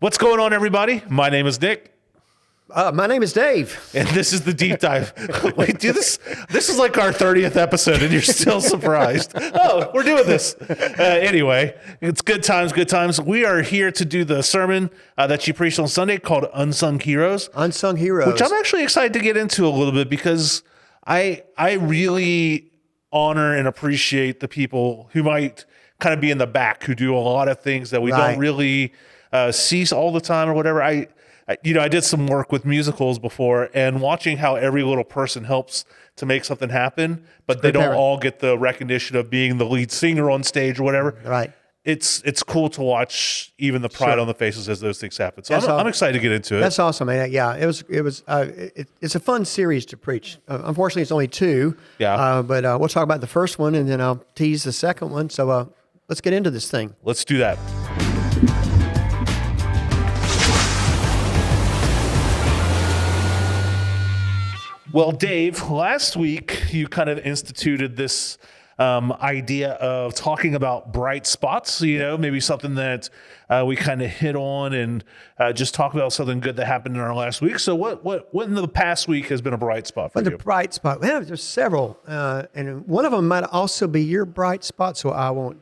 What's going on, everybody? My name is Nick. My name is Dave. And this is the deep dive. Wait, this is like our 30th episode, and you're still surprised. Oh, we're doing this. Anyway, it's good times, good times. We are here to do the sermon that you preached on Sunday called Unsung Heroes. Unsung Heroes. Which I'm actually excited to get into a little bit because I really honor and appreciate the people who might kind of be in the back, who do a lot of things that we don't really see all the time or whatever. I did some work with musicals before, and watching how every little person helps to make something happen, but they don't all get the recognition of being the lead singer on stage or whatever. Right. It's cool to watch even the pride on the faces as those things happen. So I'm excited to get into it. That's awesome, man. Yeah, it's a fun series to preach. Unfortunately, it's only two. Yeah. But we'll talk about the first one, and then I'll tease the second one. So let's get into this thing. Let's do that. Well, Dave, last week you kind of instituted this idea of talking about bright spots, maybe something that we kind of hit on and just talk about something good that happened in our last week. So what in the past week has been a bright spot for you? The bright spot, well, there's several, and one of them might also be your bright spot, so I won't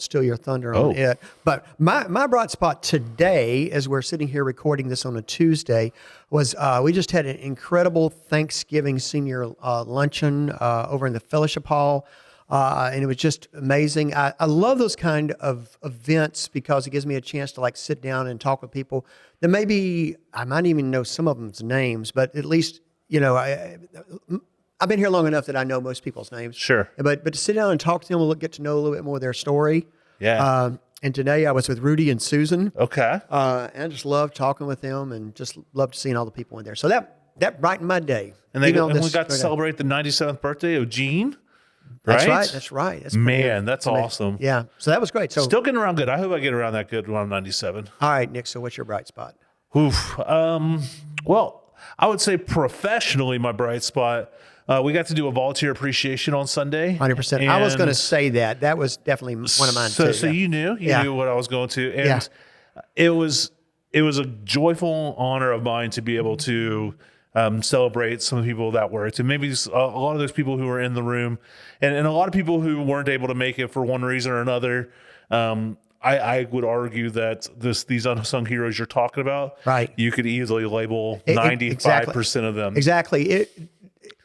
steal your thunder on it. But my bright spot today, as we're sitting here recording this on a Tuesday, was we just had an incredible Thanksgiving senior luncheon over in the fellowship hall. And it was just amazing. I love those kind of events because it gives me a chance to sit down and talk with people that maybe I might even know some of them's names, but at least, I've been here long enough that I know most people's names. Sure. But to sit down and talk to them and get to know a little bit more of their story. Yeah. And today I was with Rudy and Susan. Okay. And I just loved talking with them and just loved seeing all the people in there. So that brightened my day. And we got to celebrate the 97th birthday of Gene. Right? That's right. That's awesome. Yeah. So that was great. So still getting around good. I hope I get around that good when I'm 97. All right, Nick. So what's your bright spot? Oof. Well, I would say professionally, my bright spot, we got to do a volunteer appreciation on Sunday. 100%. I was going to say that. That was definitely one of mine too. So you knew what I was going to. And it was a joyful honor of mine to be able to celebrate some of the people that worked, and maybe a lot of those people who were in the room, and a lot of people who weren't able to make it for one reason or another. I would argue that these unsung heroes you're talking about, right? You could easily label 95% of them. Exactly.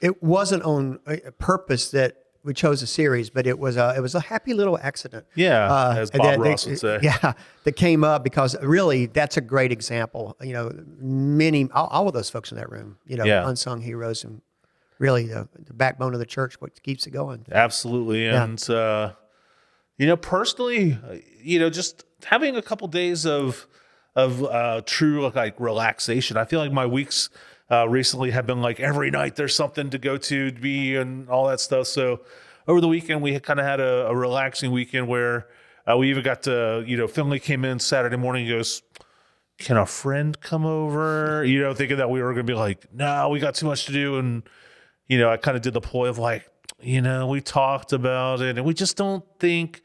It wasn't on purpose that we chose a series, but it was a happy little accident. Yeah, as Bob Ross would say. Yeah, that came up because really that's a great example. Many all of those folks in that room, unsung heroes, and really the backbone of the church, what keeps it going. Absolutely, and personally, just having a couple days of true relaxation. I feel like my weeks recently have been every night there's something to go to be and all that stuff. So over the weekend, we kind of had a relaxing weekend where we even got to, Finley came in Saturday morning and goes, "Can a friend come over?" Thinking that we were going to be no, we got too much to do. And, I kind of did the ploy of we talked about it and we just don't think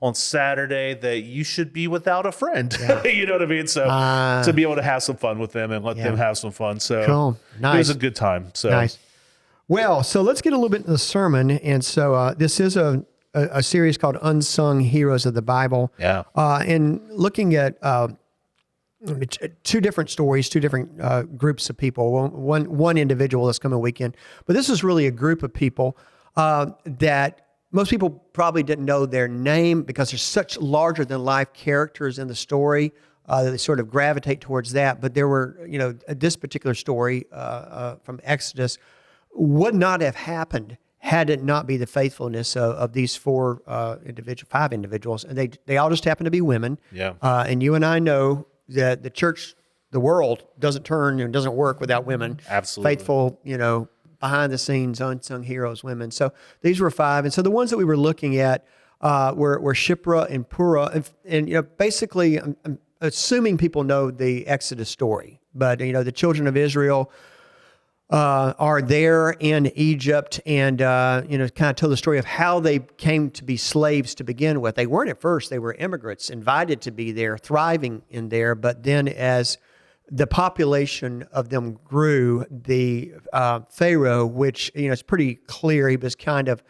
on Saturday that you should be without a friend. Yeah. You know what I mean? So to be able to have some fun with them and let them have some fun. So cool. Nice. It was a good time. So nice. Well, so let's get a little bit into the sermon. And so this is a series called Unsung Heroes of the Bible. Yeah. And looking at two different stories, two different groups of people, one individual this coming weekend. But this is really a group of people that most people probably didn't know their name because there's such larger than life characters in the story that they sort of gravitate towards that. But there were, this particular story from Exodus would not have happened had it not be the faithfulness of these five individuals. And they all just happen to be women. Yeah. And you and I know that the church, the world doesn't turn and doesn't work without women. Absolutely. Faithful, behind the scenes, unsung heroes, women. So these were five. And so the ones that we were looking at were Shiphrah and Puah. And basically, I'm assuming people know the Exodus story. But, the children of Israel are there in Egypt, and kind of tell the story of how they came to be slaves to begin with. They weren't at first; they were immigrants, invited to be there, thriving in there. But then, as the population of them grew, the Pharaoh, which it's pretty clear he was kind of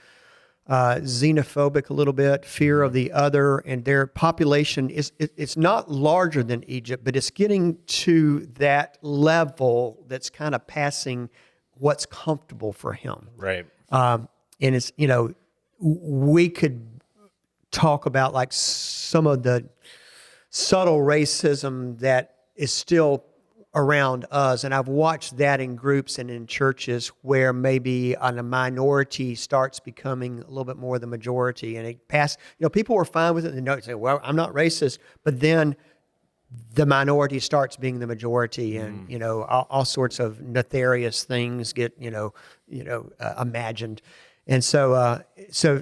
xenophobic a little bit, fear of the other, and their population it's not larger than Egypt, but it's getting to that level that's kind of passing what's comfortable for him. Right. And it's we could talk about like some of the subtle racism that is still around us, and I've watched that in groups and in churches where maybe a minority starts becoming a little bit more the majority, and it passed. People were fine with it, and they say, "Well, I'm not racist," but then the minority starts being the majority, and all sorts of nefarious things get imagined. And so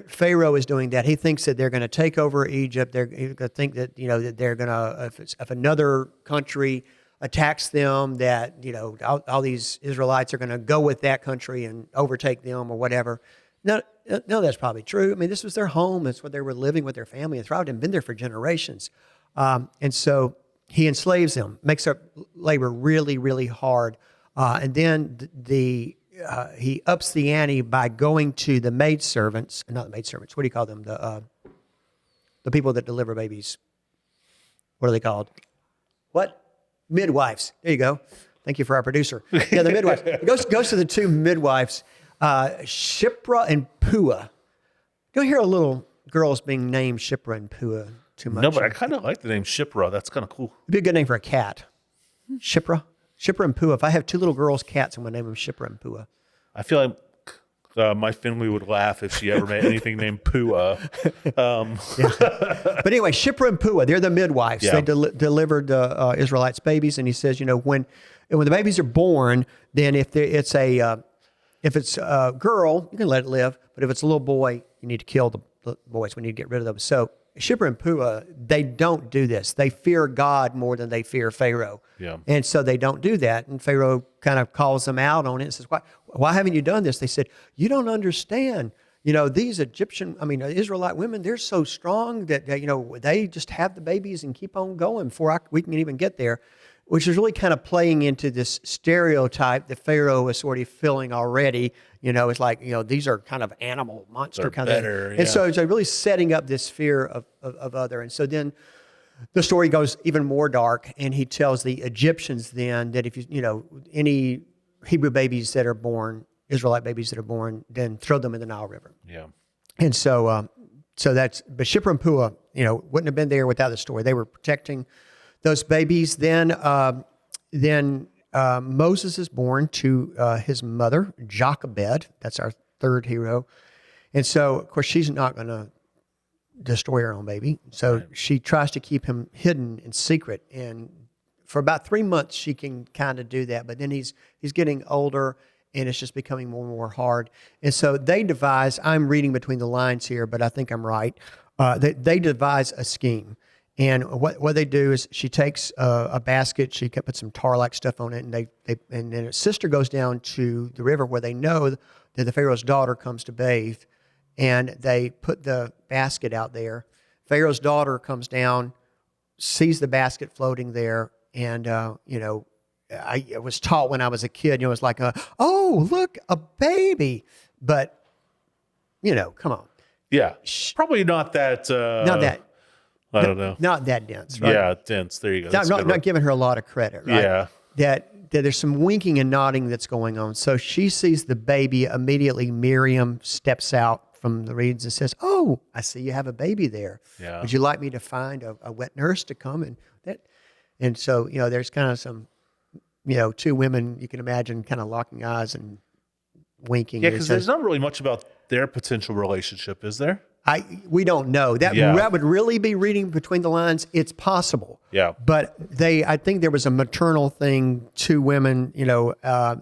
Pharaoh is doing that. He thinks that they're going to take over Egypt. They're going to think that that they're going to if another country attacks them, that all these Israelites are going to go with that country and overtake them or whatever. No, that's probably true. I mean, this was their home. It's what they were living with their family and thrived and been there for generations. And so he enslaves them, makes their labor really, really hard. And then he ups the ante by going to the maidservants, not the maidservants, what do you call them? The people that deliver babies. What are they called? What? Midwives. There you go. Thank you for our producer. Yeah, the midwives. Goes to the two midwives, Shiphrah and Puah. You don't hear a little girls being named Shiphrah and Puah too much. No, but I kind of like the name Shiphrah. That's kind of cool. It'd be a good name for a cat. Shiphrah and Puah. If I have two little girls' cats, I'm going to name them Shiphrah and Puah. I feel like my family would laugh if she ever made anything named Puah. But anyway, Shiphrah and Puah, they're the midwives. Yeah. They delivered the Israelites' babies, and he says, when the babies are born, then if it's a girl, you can let it live, but if it's a little boy, you need to kill the boys. We need to get rid of them. So Shiphrah and Puah, they don't do this. They fear God more than they fear Pharaoh. Yeah. And so they don't do that. And Pharaoh kind of calls them out on it and says, why haven't you done this? They said, you don't understand. These Israelite women, they're so strong that, they just have the babies and keep on going before we can even get there, which is really kind of playing into this stereotype that Pharaoh is sort of filling already. It's like, these are kind of animal monster They're kind better, of thing. yeah. And so it's really setting up this fear of other. And so then the story goes even more dark, and he tells the Egyptians then that if any Hebrew babies that are born, Israelite babies that are born, then throw them in the Nile River. Yeah. And so but Shiphrah and Puah, wouldn't have been there without the story. They were protecting those babies. Then Moses is born to his mother, Jochebed. That's our third hero. And so, of course, she's not going to destroy her own baby. So she tries to keep him hidden in secret. And for about 3 months, she can kind of do that. But then he's getting older, and it's just becoming more and more hard. And so they devise, I'm reading between the lines here, but I think I'm right. They devise a scheme. And what they do is she takes a basket, she puts some tar-like stuff on it, and then her sister goes down to the river where they know that the Pharaoh's daughter comes to bathe, and they put the basket out there. Pharaoh's daughter comes down, sees the basket floating there, and I was taught when I was a kid, it was like, oh, look, a baby. But, come on. Yeah. Probably not that. Not that. I don't know. Not that dense, right? Yeah, dense. There you go. I'm not giving her a lot of credit, right? Yeah. That there's some winking and nodding that's going on. So she sees the baby. Immediately, Miriam steps out from the reeds and says, oh, I see you have a baby there. Yeah. Would you like me to find a wet nurse to come? And so, there's kind of some, two women you can imagine kind of locking eyes and winking. Yeah, because there's not really much about their potential relationship, is there? We don't know. That would really be reading between the lines. It's possible. Yeah. But I think there was a maternal thing, two women,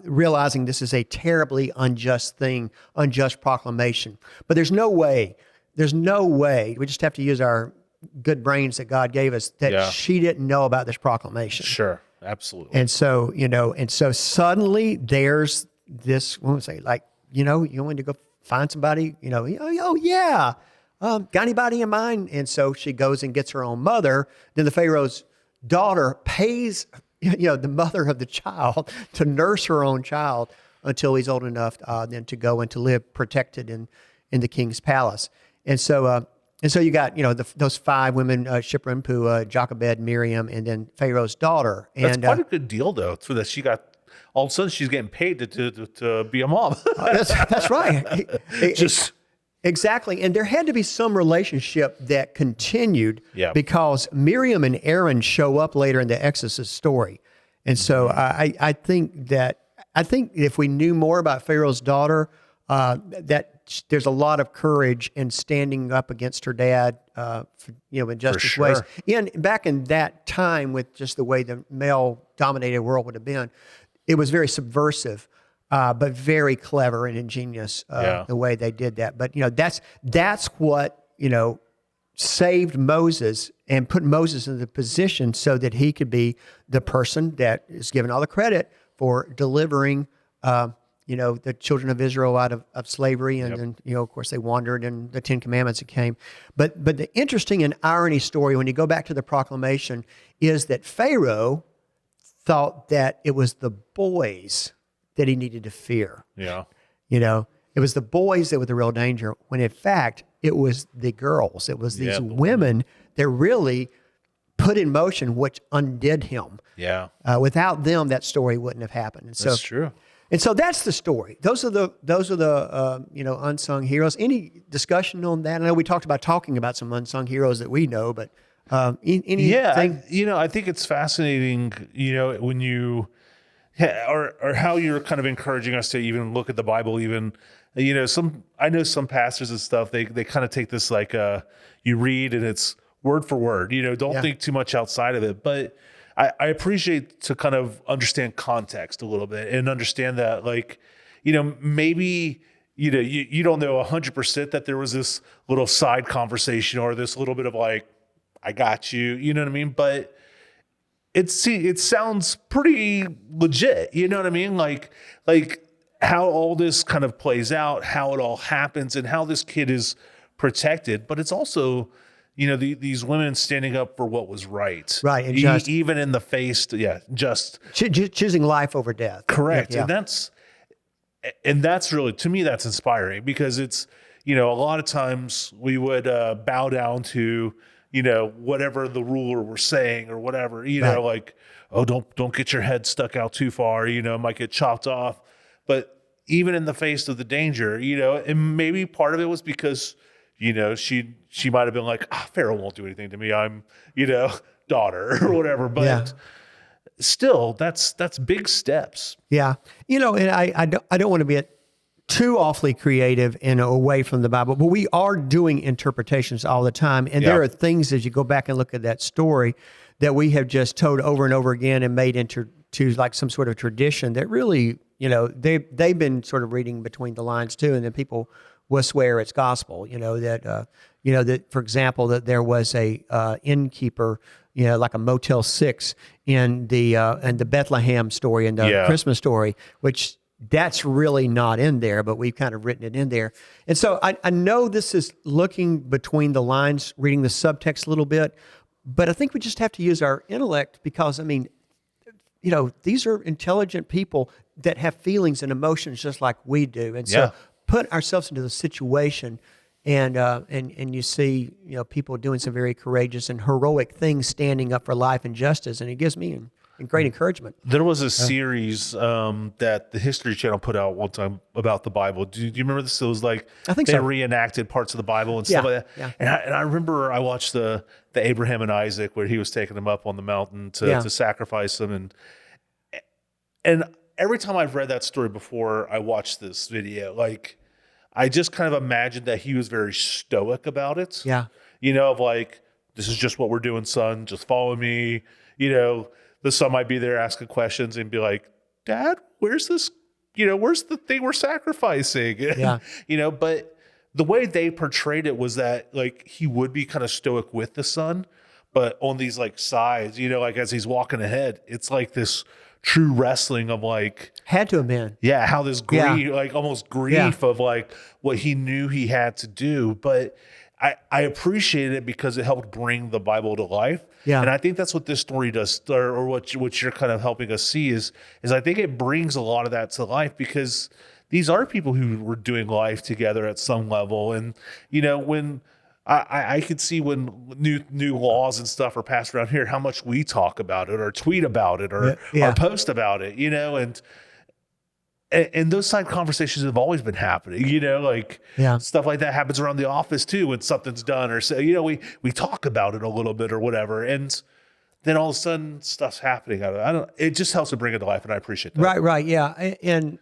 realizing this is a terribly unjust thing, unjust proclamation. But there's no way, we just have to use our good brains that God gave us, that she didn't know about this proclamation. Sure. Absolutely. And so, suddenly there's this woman say, like, you want to go find somebody, oh yeah. Got anybody in mind? And so she goes and gets her own mother. Then the Pharaoh's daughter pays, the mother of the child to nurse her own child until he's old enough then to go and to live protected in the king's palace. And so you got, those 5 women, Shiphrah, Puah, Jochebed, Miriam, and then Pharaoh's daughter. And That's quite a good deal, though, so that she got, all of a sudden she's getting paid to be a mom. That's right. Just Exactly. And there had to be some relationship that continued because Miriam and Aaron show up later in the Exodus story. And so I think if we knew more about Pharaoh's daughter, that there's a lot of courage in standing up against her dad, in justice ways. And back in that time, with just the way the male-dominated world would have been, it was very subversive. But very clever and ingenious the way they did that. But that's what saved Moses and put Moses in the position so that he could be the person that is given all the credit for delivering the children of Israel out of slavery, and then of course they wandered, and the 10 Commandments came. But the interesting and irony story when you go back to the proclamation is that Pharaoh thought that it was the boys that he needed to fear. Yeah. It was the boys that were the real danger, when in fact, it was the girls. It was these women that really put in motion which undid him. Yeah. Without them, that story wouldn't have happened. And so, that's true. And so that's the story. Those are the unsung heroes. Any discussion on that? I know we talked about talking about some unsung heroes that we know, but anything? Yeah, I think it's fascinating, when you, or how you're kind of encouraging us to even look at the Bible, even, I know some pastors and stuff, they kind of take this like, you read and it's word for word, don't think too much outside of it. But I appreciate to kind of understand context a little bit and understand that, like, maybe, you don't know 100% that there was this little side conversation or this little bit of like, I got you, you know what I mean? But it sounds pretty legit, you know what I mean? Like how all this kind of plays out, how it all happens, and how this kid is protected. But it's also, these women standing up for what was right. Right, and just. Even in the face, just. Choosing life over death. Correct. Yeah. And that's really, to me, that's inspiring, because it's, a lot of times we would bow down to, whatever the ruler were saying or whatever, like, oh, don't get your head stuck out too far, it might get chopped off. But even in the face of the danger, and maybe part of it was because, she might have been like, Pharaoh won't do anything to me. I'm, daughter or whatever. But still, that's big steps. Yeah. And I don't want to be too awfully creative and away from the Bible, but we are doing interpretations all the time. And there are things, as you go back and look at that story, that we have just told over and over again and made into like some sort of tradition that really, they've been sort of reading between the lines too. And then people will swear it's gospel, that, for example, that there was a innkeeper, like a Motel 6 in the Bethlehem story and the Christmas story, which that's really not in there, but we've kind of written it in there. And so I know this is looking between the lines, reading the subtext a little bit, but I think we just have to use our intellect, because, these are intelligent people that have feelings and emotions just like we do. And so put ourselves into the situation, and you see, people doing some very courageous and heroic things, standing up for life and justice, and it gives me great encouragement. There was a series that the History Channel put out one time about the Bible. Do you remember this? It was like, I think they reenacted parts of the Bible and stuff like that. Yeah. And I remember I watched the Abraham and Isaac, where he was taking them up on the mountain to sacrifice them, and every time I've read that story before I watched this video, like, I just kind of imagined that he was very stoic about it. Yeah. Of like, this is just what we're doing, son. Just follow me. The son might be there asking questions and be like, Dad, where's this? Where's the thing we're sacrificing? Yeah. But the way they portrayed it was that, like, he would be kind of stoic with the son, but on these like sides, like as he's walking ahead, it's like this true wrestling of like, Had to have been. yeah, how this grief, Yeah. like almost grief of like what he knew he had to do. But I appreciated it because it helped bring the Bible to life. Yeah. And I think that's what this story does, or what you're kind of helping us see is I think it brings a lot of that to life, because these are people who were doing life together at some level. And, when I could see when new laws and stuff are passed around here, how much we talk about it or tweet about it or post about it, and those side conversations have always been happening, like stuff like that happens around the office too when something's done, or so, we talk about it a little bit or whatever. And then all of a sudden stuff's happening. It just helps to bring it to life. And I appreciate that. Right. Yeah. And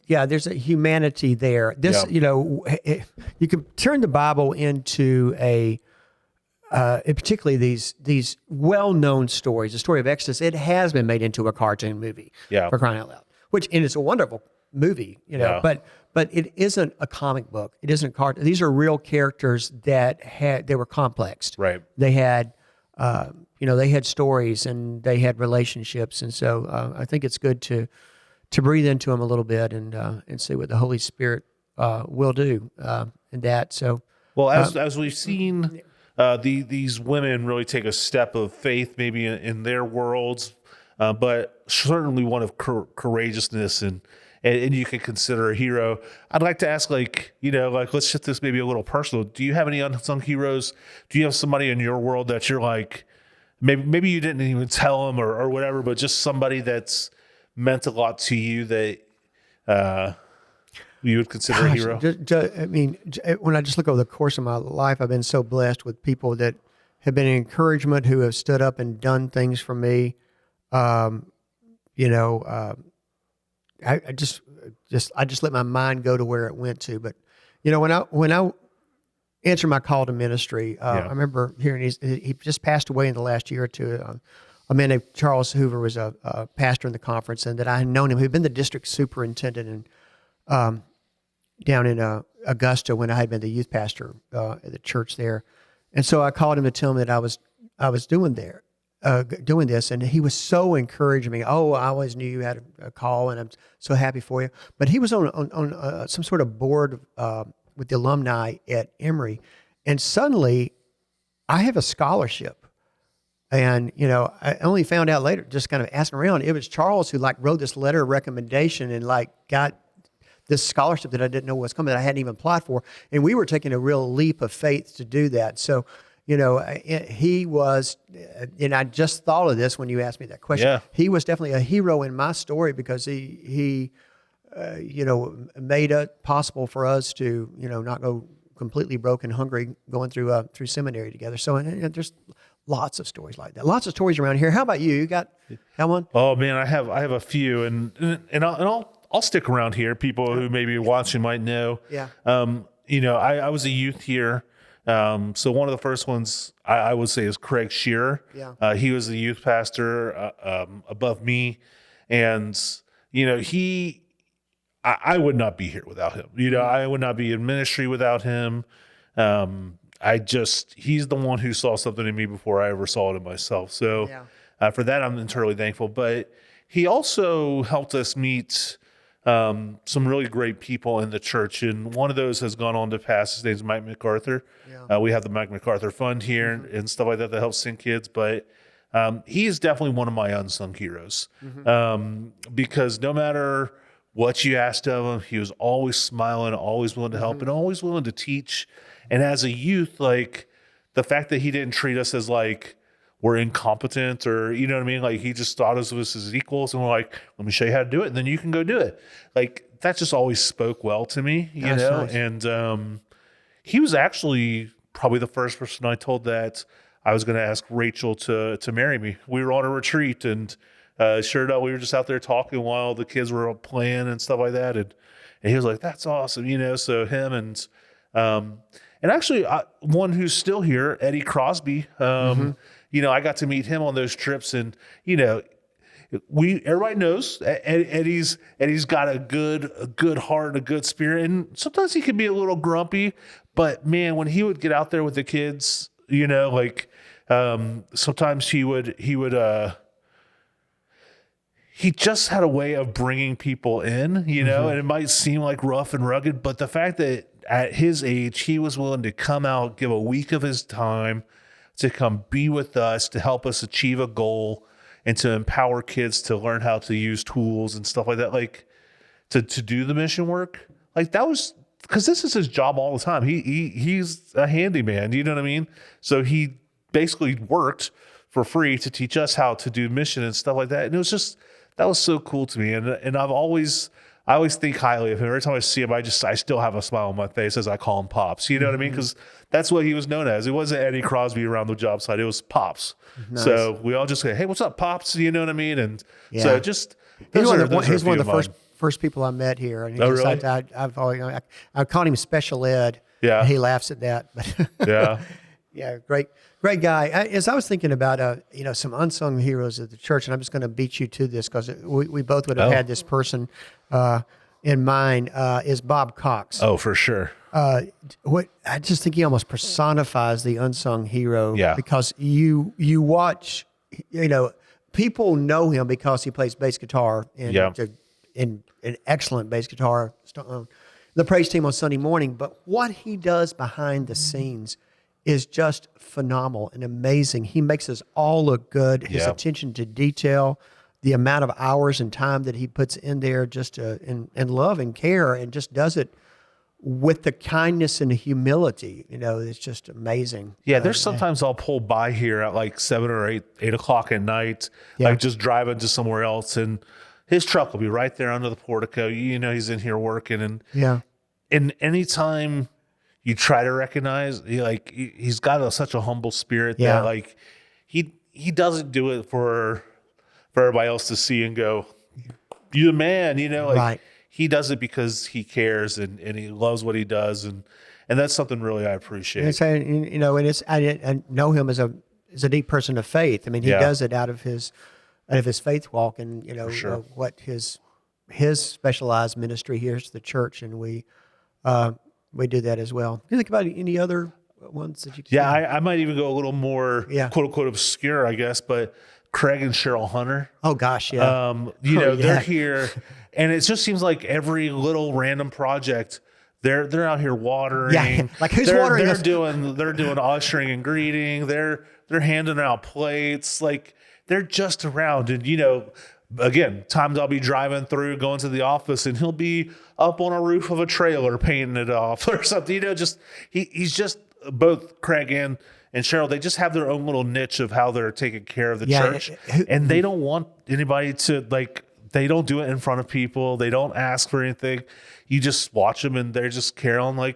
there's a humanity there. This, you can turn the Bible into particularly these well-known stories. The story of Exodus, it has been made into a cartoon movie for crying out loud. And it's a wonderful movie, but it isn't a comic book. It isn't a cartoon. These are real characters that they were complex. Right. They had, they had stories and they had relationships. And so I think it's good to breathe into them a little bit and see what the Holy Spirit will do in that. So, well, as we've seen these women really take a step of faith, maybe in their worlds, but certainly one of courageousness, and you can consider a hero. I'd like to ask, let's shift this maybe a little personal. Do you have any unsung heroes? Do you have somebody in your world that you're like, maybe you didn't even tell them or whatever, but just somebody that's meant a lot to you that you would consider a hero? When I just look over the course of my life, I've been so blessed with people that have been an encouragement, who have stood up and done things for me. I just let my mind go to where it went to. But, when I answered my call to ministry, I remember hearing he just passed away in the last year or two. A man named Charles Hoover was a pastor in the conference, and that I had known him. He'd been the district superintendent down in Augusta when I had been the youth pastor at the church there. And so I called him to tell him that I was doing this, and he was so encouraging me. Oh, I always knew you had a call, and I'm so happy for you. But he was on some sort of board with the alumni at Emory, and suddenly I have a scholarship. And, I only found out later, just kind of asking around, it was Charles who wrote this letter of recommendation and got this scholarship that I didn't know was coming, that I hadn't even applied for. And we were taking a real leap of faith to do that. So, he was, and I just thought of this when you asked me that question. Yeah. He was definitely a hero in my story, because he made it possible for us to, not go completely broke and hungry going through seminary together. So and there's lots of stories like that. Lots of stories around here. How about you? You got one? Oh man, I have a few, and I'll stick around here. People who maybe watching might know. Yeah. I was a youth here. So one of the first ones I would say is Craig Shearer. Yeah. He was the youth pastor above me, and I would not be here without him. I would not be in ministry without him. He's the one who saw something in me before I ever saw it in myself. So for that, I'm entirely thankful. But he also helped us meet some really great people in the church. And one of those has gone on to pass. His name's Mike MacArthur. Yeah. We have the Mike MacArthur Fund here and stuff like that helps send kids. But he is definitely one of my unsung heroes, because no matter what you asked of him, he was always smiling, always willing to help, and always willing to teach. And as a youth, the fact that he didn't treat us as we're incompetent, or, you know what I mean? He just thought of us as equals, and we're like, let me show you how to do it, and then you can go do it. That just always spoke well to me, you know? Nice. And he was actually probably the first person I told that I was going to ask Rachel to marry me. We were on a retreat, and sure enough, we were just out there talking while the kids were playing and stuff like that. And he was like, that's awesome, So him and actually one who's still here, Eddie Crosby, I got to meet him on those trips, and, everybody knows Eddie's got a good heart and a good spirit. And sometimes he can be a little grumpy, but man, when he would get out there with the kids, sometimes he just had a way of bringing people in, you know, and it might seem like rough and rugged, but the fact that at his age, he was willing to come out, give a week of his time to come be with us, to help us achieve a goal and to empower kids to learn how to use tools and stuff like that, like to do the mission work. Like that was, because this is his job all the time. He's a handyman, you know what I mean? So he basically worked for free to teach us how to do mission and stuff like that. And it was just, that was so cool to me. And I always think highly of him. Every time I see him, I still have a smile on my face as I call him Pops. You know what I mean? Because that's what he was known as. It wasn't Eddie Crosby around the job site. It was Pops. Nice. So we all just say, hey, what's up, Pops? You know what I mean? And so just, he's one of the first people I met here. And really? I've always, I called him special ed. Yeah. He laughs at that. But yeah. Yeah, great guy. As I was thinking about, some unsung heroes of the church, and I'm just going to beat you to this because we both would have had this person in mind, is Bob Cox. Oh, for sure. What I just think he almost personifies the unsung hero. Yeah. Because you watch, people know him because he plays bass guitar and an excellent bass guitar. The praise team on Sunday morning, but what he does behind the scenes is just phenomenal and amazing. He makes us all look good. His attention to detail, the amount of hours and time that he puts in there just in love and care, and just does it with the kindness and the humility. It's just amazing. Yeah, there's sometimes I'll pull by here at like 7 or 8 o'clock at night, like just driving to somewhere else, and his truck will be right there under the portico. He's in here working, and anytime you try to recognize, he's got such a humble spirit that like he doesn't do it for everybody else to see and go, "You the man," right. He does it because he cares and he loves what he does, and that's something really I appreciate. I know him as a deep person of faith. I mean, he does it out of his faith walk, and what his specialized ministry here is the church, and we do that as well. Do you think about any other ones that you can? Yeah, I might even go a little more quote unquote obscure, I guess, but Craig and Cheryl Hunter. Oh gosh, yeah. They're here, and it just seems like every little random project, they're out here watering. Yeah, like who's watering? They're doing ushering and greeting. They're handing out plates. Like they're just around, and again, times I'll be driving through, going to the office, and he'll be up on a roof of a trailer painting it off or something. He's just, both Craig and Cheryl, they just have their own little niche of how they're taking care of the church. And they don't want anybody to, they don't do it in front of people. They don't ask for anything. You just watch them and they're just caroling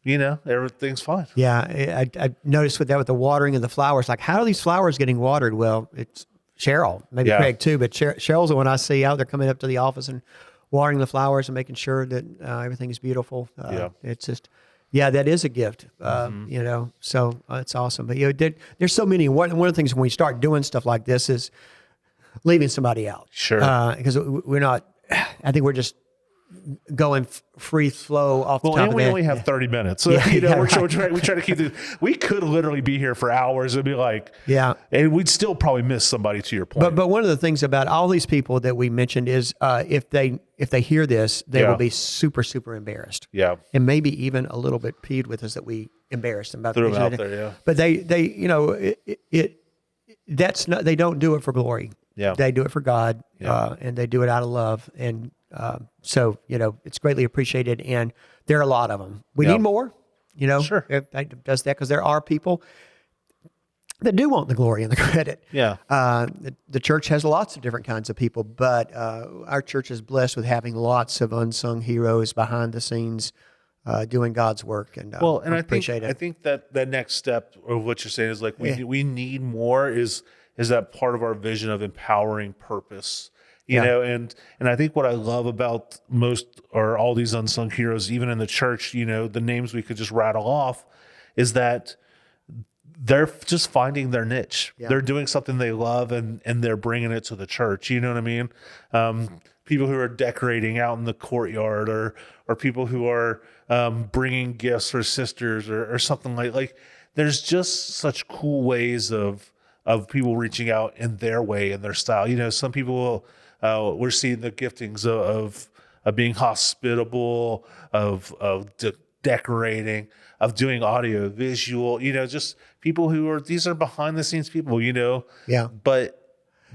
everything's fine. Yeah, I noticed with the watering of the flowers, like how are these flowers getting watered? Well, it's Cheryl, maybe Craig too, but Cheryl's the one I see out there coming up to the office and watering the flowers and making sure that everything is beautiful. It's just, that is a gift, so it's awesome. But there's so many. One of the things when we start doing stuff like this is leaving somebody out. Sure. Because we're not, I think we're just going free flow off the top of the head. And we only have 30 minutes. So, we try to keep this. We could literally be here for hours and be like, and we'd still probably miss somebody, to your point. But one of the things about all these people that we mentioned is if they hear this, they will be super, super embarrassed. Yeah. And maybe even a little bit peeved with us that we embarrassed them about threw them out there, But that's not, they don't do it for glory. Yeah. They do it for God, and they do it out of love. And so, it's greatly appreciated. And there are a lot of them. We need more, Sure. If that does that, because there are people that do want the glory and the credit. Yeah. The church has lots of different kinds of people, but our church is blessed with having lots of unsung heroes behind the scenes doing God's work. And I appreciate it. I think that the next step of what you're saying is we need more is that part of our vision of empowering purpose. And I think what I love about all these unsung heroes, even in the church, the names we could just rattle off, is that they're just finding their niche. Yeah. They're doing something they love and they're bringing it to the church. You know what I mean? People who are decorating out in the courtyard or people who are bringing gifts for sisters or something like there's just such cool ways of people reaching out in their way, in their style. Some people we're seeing the giftings of being hospitable, of decorating, of doing audio visual. Just people these are behind the scenes people. Yeah. But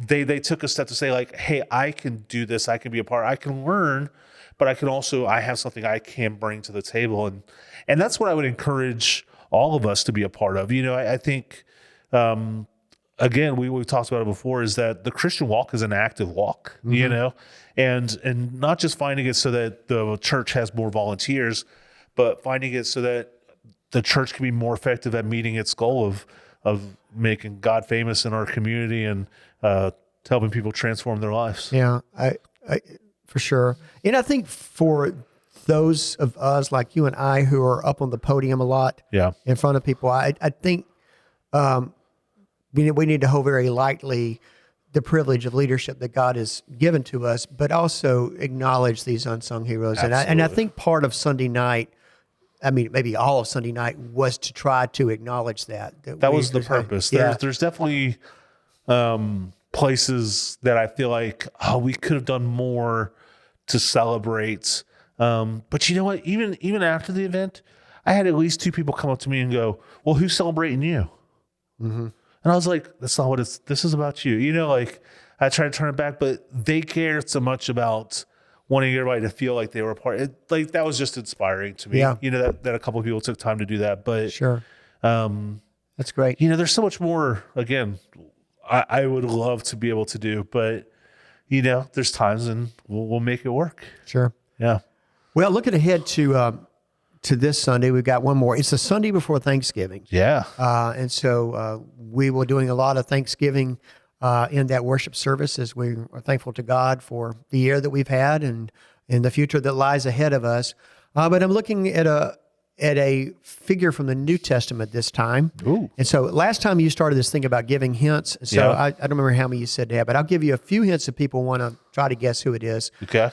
they took a step to say, like, hey, I can do this. I can be a part. I can learn, but I have something I can bring to the table, and that's what I would encourage all of us to be a part of. I think. Again, we talked about it before, is that the Christian walk is an active walk, and not just finding it so that the church has more volunteers, but finding it so that the church can be more effective at meeting its goal of making God famous in our community and helping people transform their lives. Yeah, I for sure. And I think for those of us like you and I who are up on the podium a lot, in front of people, I think we need to hold very lightly the privilege of leadership that God has given to us, but also acknowledge these unsung heroes. And I think part of Sunday night, I mean, maybe all of Sunday night, was to try to acknowledge that. That was the purpose. There's definitely places that I feel like, we could have done more to celebrate. But you know what? Even after the event, I had at least 2 people come up to me and go, well, who's celebrating you? Mm-hmm. And I was like, that's not what this is about you. Like, I tried to turn it back, but they cared so much about wanting everybody to feel like they were a part. Like, that was just inspiring to me. Yeah. That a couple of people took time to do that. But sure, that's great. There's so much more, again, I would love to be able to do, but there's times, and we'll make it work. Sure. Yeah. Well, looking ahead to this Sunday, we've got one more. It's the Sunday before Thanksgiving. Yeah. And so we will doing a lot of Thanksgiving in that worship service, as we are thankful to God for the year that we've had and in the future that lies ahead of us. But I'm looking at a figure from the New Testament this time. Ooh. And so last time you started this thing about giving hints. So I don't remember how many you said to have, but I'll give you a few hints if people want to try to guess who it is. Okay.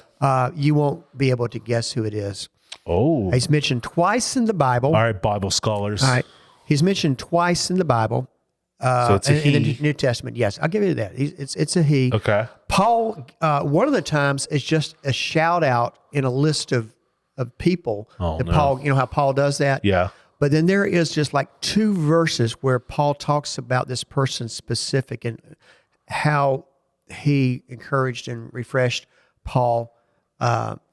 You won't be able to guess who it is. Oh. He's mentioned twice in the Bible. All right, Bible scholars. All right. He's mentioned twice in the Bible. So it's a he. In the New Testament. Yes, I'll give you that. It's a he. Okay. Paul, one of the times is just a shout out in a list of people that Paul, how Paul does that? Yeah. But then there is just like 2 verses where Paul talks about this person specific and how he encouraged and refreshed Paul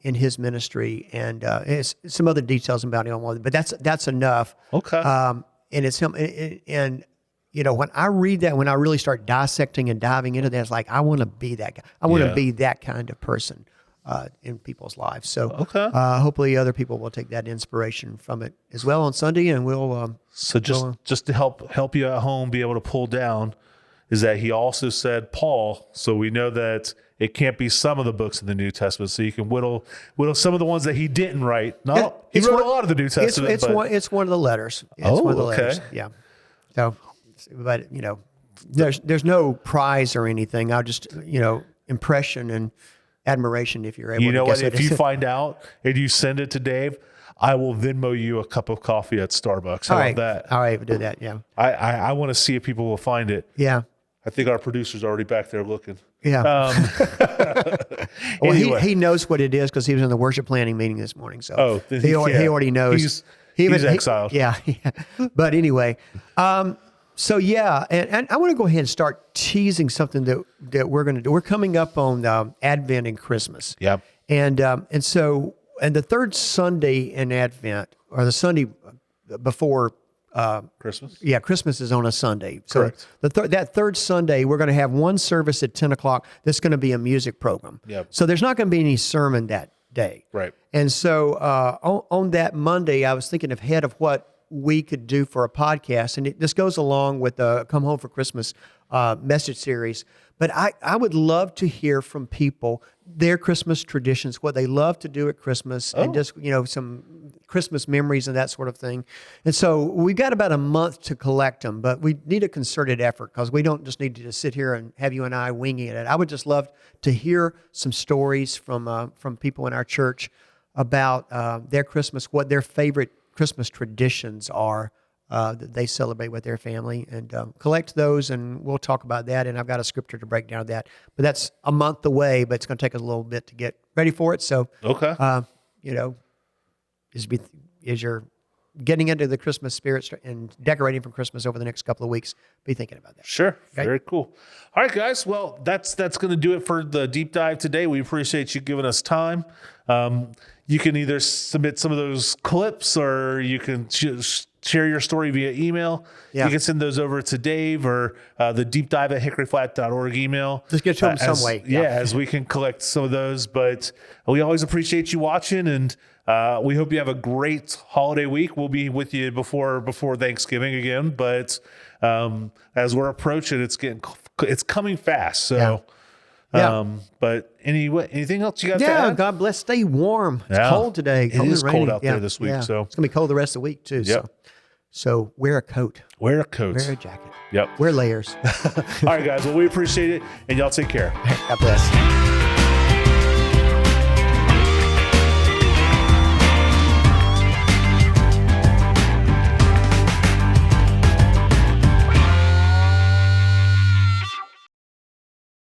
in his ministry, and it's some other details about him, but that's enough. Okay. And it's him, and when I read that, when I really start dissecting and diving into that, it's like I want to be that guy. I want to be that kind of person in people's lives. So hopefully other people will take that inspiration from it as well on Sunday, and we'll. So just to help you at home be able to pull down, is that he also said Paul, so we know that it can't be some of the books in the New Testament. So you can whittle some of the ones that he didn't write. No, he wrote a lot of the New Testament. It's one of the letters. It's one of the letters. Yeah. So, but there's no prize or anything. I'll just impression and admiration if you're able. You know to guess what? If you find out and you send it to Dave, I will Venmo you a cup of coffee at Starbucks. How about that? All right, we'll do that. Yeah. I want to see if people will find it. Yeah. I think our producer's already back there looking. Yeah. Well, anyway. he knows what it is because he was in the worship planning meeting this morning. So he already knows. He's exiled. Yeah. But anyway, so yeah, and I want to go ahead and start teasing something that we're going to do. We're coming up on Advent and Christmas. Yep. And the third Sunday in Advent, or the Sunday before Christmas? Yeah, Christmas is on a Sunday. Correct. So that third Sunday, we're going to have one service at 10 o'clock. That's going to be a music program. Yep. So there's not going to be any sermon that day. Right. And so on that Monday, I was thinking ahead of what we could do for a podcast. And this goes along with the Come Home for Christmas message series. But I would love to hear from people, their Christmas traditions, what they love to do at Christmas, and just, some Christmas memories and that sort of thing. And so we've got about a month to collect them, but we need a concerted effort because we don't just need to just sit here and have you and I winging it. I would just love to hear some stories from people in our church about their Christmas, what their favorite Christmas traditions are that they celebrate with their family, and collect those, and we'll talk about that. And I've got a scripture to break down that, but that's a month away, but it's going to take us a little bit to get ready for it. So, Okay. As you're getting into the Christmas spirit and decorating for Christmas over the next couple of weeks, be thinking about that. Sure. Very cool. All right, guys. Well, that's going to do it for the deep dive today. We appreciate you giving us time. You can either submit some of those clips, or you can share your story via email. Yeah. You can send those over to Dave, or the deepdive@hickoryflat.org email. Just get to them some way. Yeah, as we can collect some of those. But we always appreciate you watching, and we hope you have a great holiday week. We'll be with you before Thanksgiving again, but as we're approaching, it's coming fast. So, Yeah. But anything else you got to Yeah, add? God bless. Stay warm. It's Yeah. cold today. It Cold is and cold rainy. out there this week, so- it's gonna be cold the rest of the week too. Yep. So wear a coat, Wear a coat. wear a jacket, Yep. wear layers. All right, guys. Well, we appreciate it, and y'all take care. God bless.